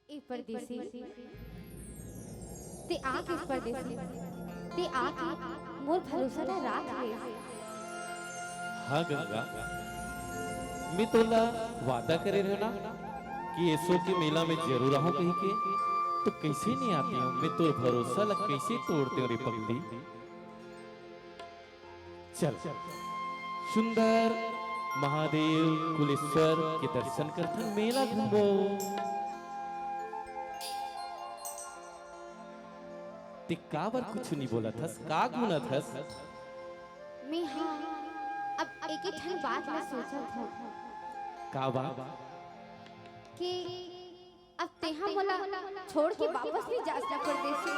ए परदेसी ते आ किस परदेसी ते आ की मोर भरोसा ना राख ले। हाँ गंगा, मैं तोला वादा करे रहे ना कि ऐसो के मेला में जरूर आऊं कहीं के, तो कैसे नहीं आती हूँ मैं तो भरोसा लग कैसे तोड़ते हूँ रे पगली। चल सुंदर महादेव कुलेश्वर के दर्शन करते मेला घूमो। ते का बार कुछ नहीं बोला था, का गुना था? मैं हाँ अब एक ही ठन बात मैं सोचा था का बात कि अब तेहा मोला छोड़ के वापस नहीं जा सकता परदेसी।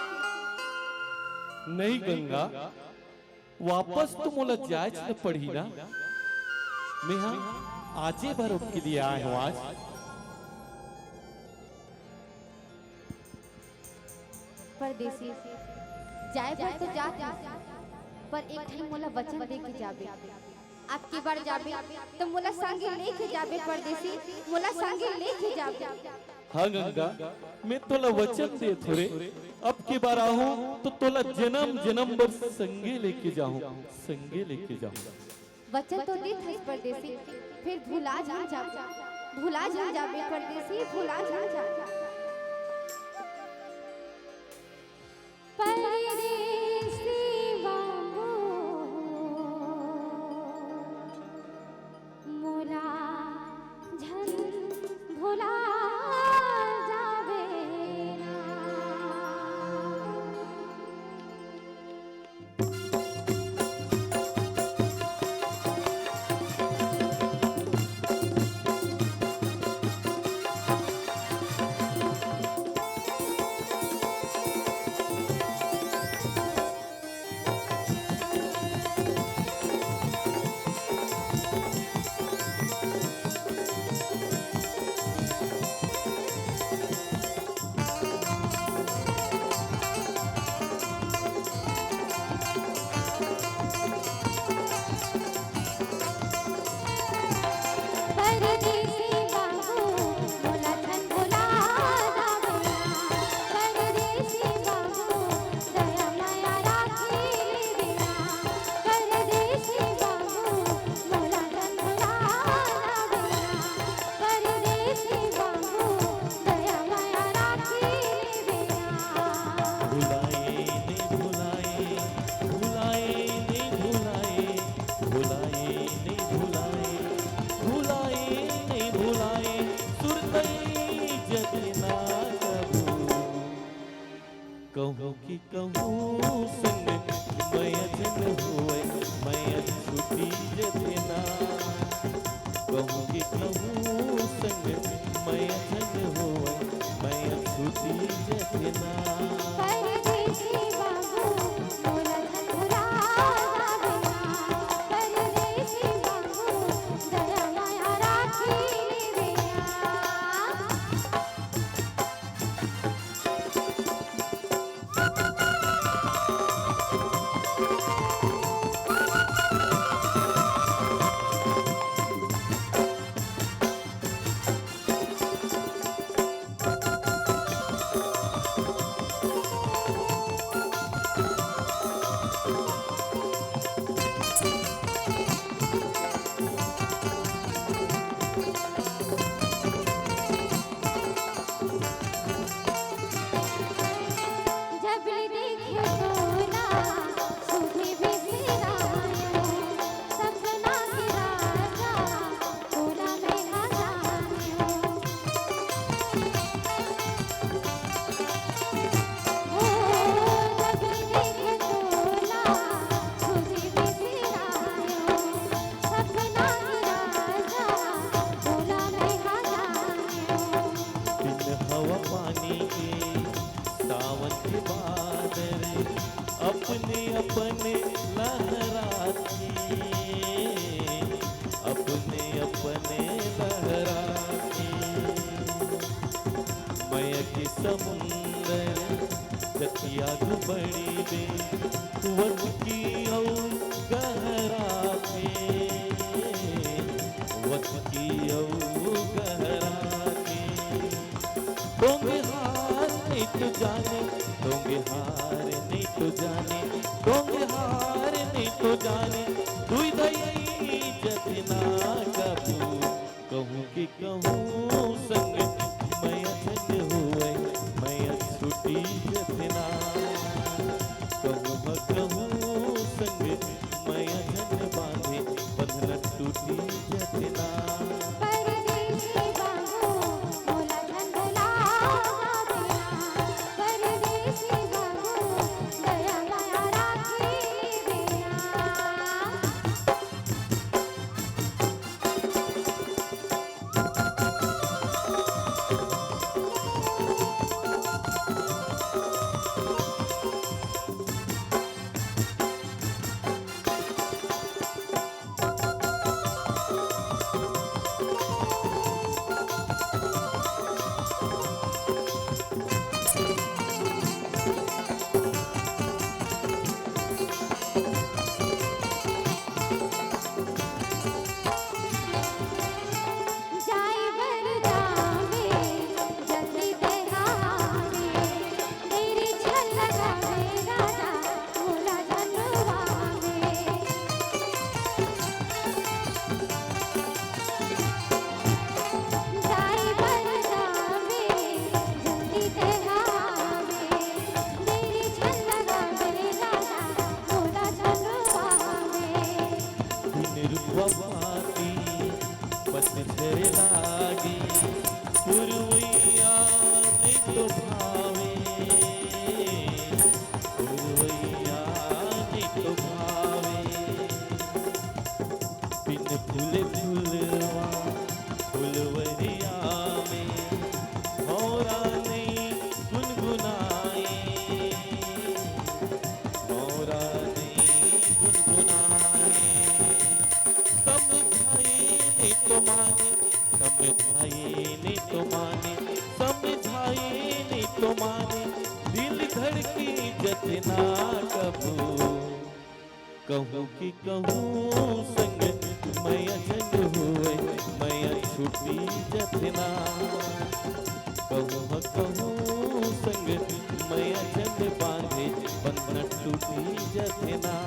नहीं गंगा, वापस तो मोला जाए न पड़ी ना। मैं हाँ आजे भर के लिए आया हूँ आज। परदेसी जाए भर तो जाते पर एक ठन मोला वचन दे के जाबे। आपकी बार जाबे तो मोला संगे लेके जाबे परदेसी, मोला संगे लेके जाबे। हाँ गंगा, मैं तोला वचन दे थोड़े, अब की बार आहूं तो तोला जन्म जन्म भर संगे लेके जाऊं, संगे लेके जाऊं। वचन तो दे थस परदेसी, फिर भुला जा जाबे परदेसी, भुला जा। परदेसी बाबू मोला झन भुला जाबे ना। कहूँ कि कहूँ संग मैं अजन हुए, मैं छुट्टी जतना। कहूँ कि कहूँ संग मैं अजन हुए, मैं छुट्टी जतना। परदेसी बाबू मोला झन भुला जाबे ना, परदेसी बाबू दया माया राखी लेबे ना। अपने अपने लहराते, अपने अपने लहराते। मैं के समुंदर जतिया बड़ी बे वन की औ गहराते, वन की औ गहराते। नी तो माने, समझाई नी तो माने, दिल धड़की जतना कबू। कहूँ कि कहूँ संग मैं अजन हुए, मैं छुट्टी जतना। कहूँ कहूँ संग मैं अजन बांधे, बंधन टूटी जतना।